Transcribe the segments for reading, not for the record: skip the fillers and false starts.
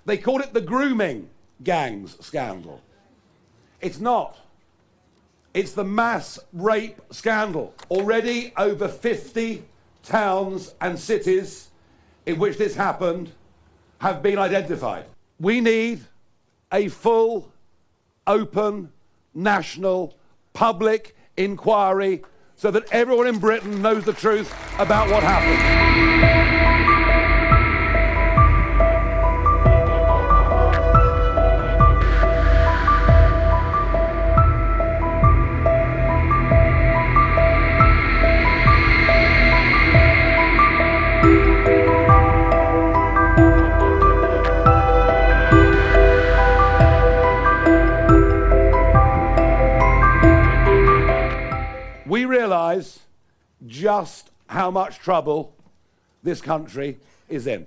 They called it the grooming gangs scandal. It's not. It's the mass rape scandal. Already over 50 towns and cities in which this happened have been identified. We need a full, open, national, public inquiry so that everyone in Britain knows the truth about what happened. We realise just how much trouble this country is in.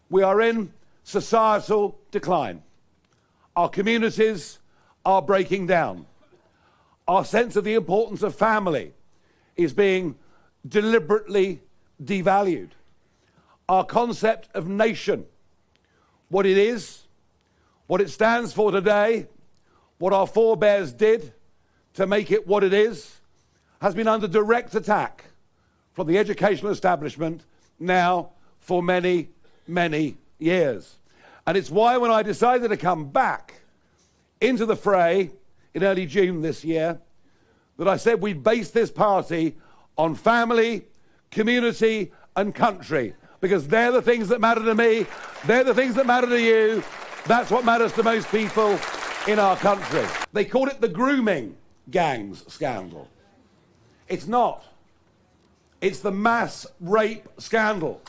We are in societal decline. Our communities are breaking down. Our sense of the importance of family is being deliberately devalued. Our concept of nation, what it is, what it stands for today, what our forebears did to make it what it is, has been under direct attack from the educational establishment now for many, many years. And it's why when I decided to come back into the fray in early June this year, that I said we'd base this party on family, community and country, because they're the things that matter to me, they're the things that matter to you, that's what matters to most people in our country. They called it the grooming gangs scandal. It's not. It's the mass rape scandal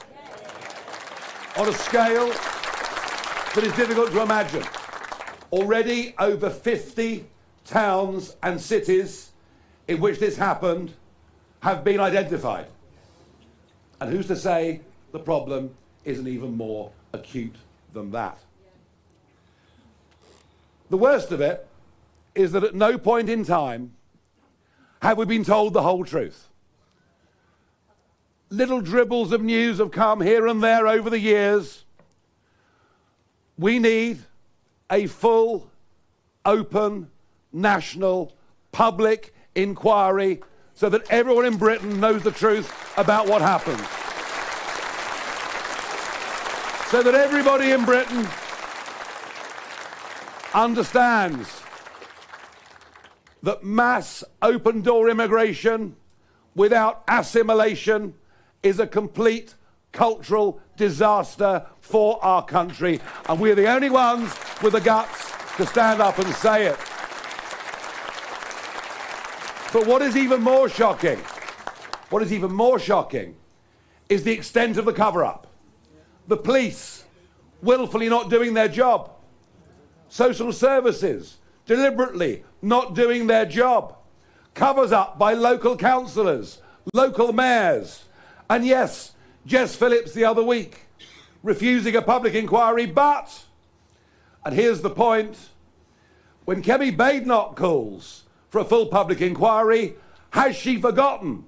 on a scale that is difficult to imagine. Already over 50 towns and cities in which this happened have been identified. And who's to say the problem isn't even more acute than that? The worst of it is that at no point in time have we been told the whole truth. Little dribbles of news have come here and there over the years. We need a full, open, national, public inquiry so that everyone in Britain knows the truth about what happened. So that everybody in Britain understands that mass open-door immigration without assimilation is a complete cultural disaster for our country. And we're the only ones with the guts to stand up and say it. But what is even more shocking, is the extent of the cover-up. The police willfully not doing their job. Social services deliberately not doing their job. Covers up by local councillors, local mayors. And yes, Jess Phillips the other week refusing a public inquiry, but, and here's the point, when Kemi Badenoch calls for a full public inquiry, has she forgotten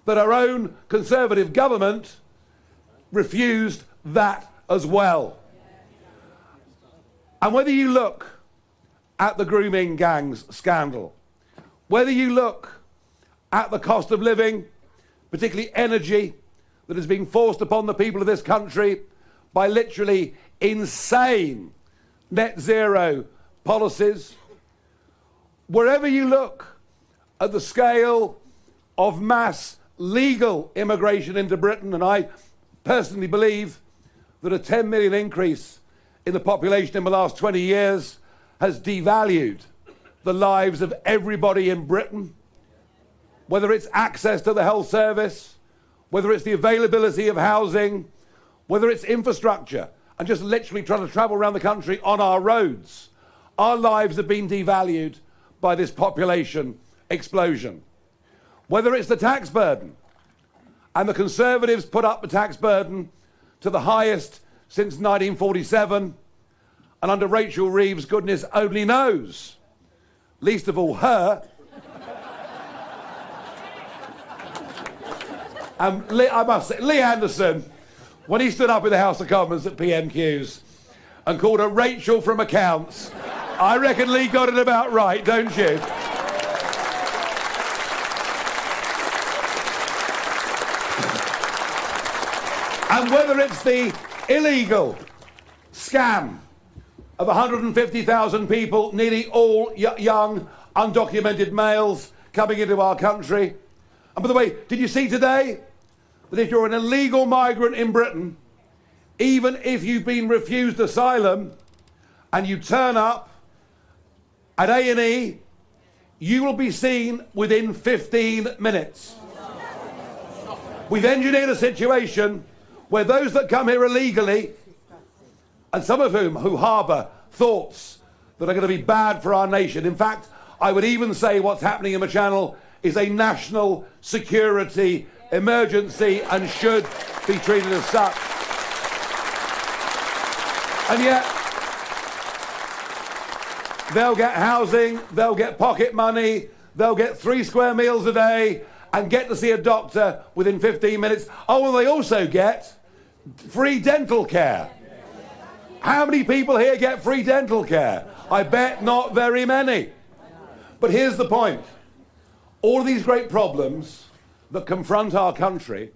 that her own Conservative government refused that as well? And whether you look at the grooming gangs scandal, whether you look at the cost of living, particularly energy, that is being forced upon the people of this country by literally insane net zero policies, wherever you look at the scale of mass legal immigration into Britain, and I personally believe that a 10 million increase in the population in the last 20 years has devalued the lives of everybody in Britain, whether it's access to the health service, whether it's the availability of housing, whether it's infrastructure, and just literally trying to travel around the country on our roads. Our lives have been devalued by this population explosion. Whether it's the tax burden, and the Conservatives put up the tax burden to the highest since 1947, and under Rachel Reeves, goodness only knows, least of all her, I must say, Lee Anderson when he stood up in the House of Commons at PMQs and called her Rachel from accounts. I reckon Lee got it about right, don't you? And whether it's the illegal scam of 150,000 people, nearly all young, undocumented males coming into our country. And by the way, did you see today that if you're an illegal migrant in Britain, even if you've been refused asylum and you turn up at A&E, you will be seen within 15 minutes. We've engineered a situation where those that come here illegally, and some of whom who harbour thoughts that are going to be bad for our nation. In fact, I would even say what's happening in the Channel is a national security emergency and should be treated as such. And yet, they'll get housing, they'll get pocket money, they'll get 3 square meals a day and get to see a doctor within 15 minutes. Oh, and they also get free dental care. How many people here get free dental care? I bet not very many. But here's the point. All of these great problems that confront our country,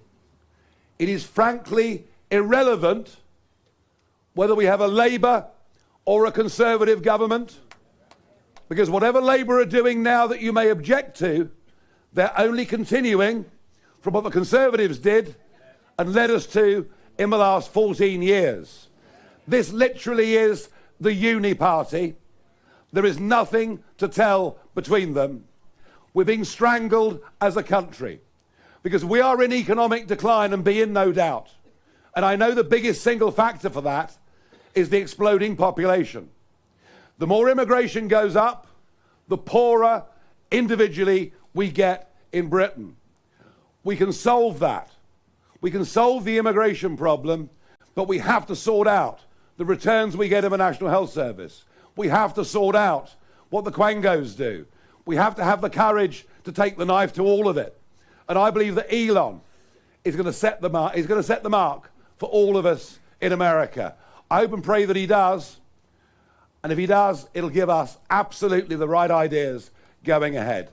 it is frankly irrelevant whether we have a Labour or a Conservative government, because whatever Labour are doing now that you may object to, they're only continuing from what the Conservatives did and led us to in the last 14 years. This literally is the uni party. There is nothing to tell between them. We're being strangled as a country because we are in economic decline and be in no doubt. And I know the biggest single factor for that is the exploding population. The more immigration goes up, the poorer individually we get in Britain. We can solve that. We can solve the immigration problem, but we have to sort out the returns we get in the National Health Service. We have to sort out what the Quangos do. We have to have the courage to take the knife to all of it. And I believe that Elon is going to set the mark. He's going to set the mark for all of us in America. I hope and pray that he does. And if he does, it'll give us absolutely the right ideas going ahead.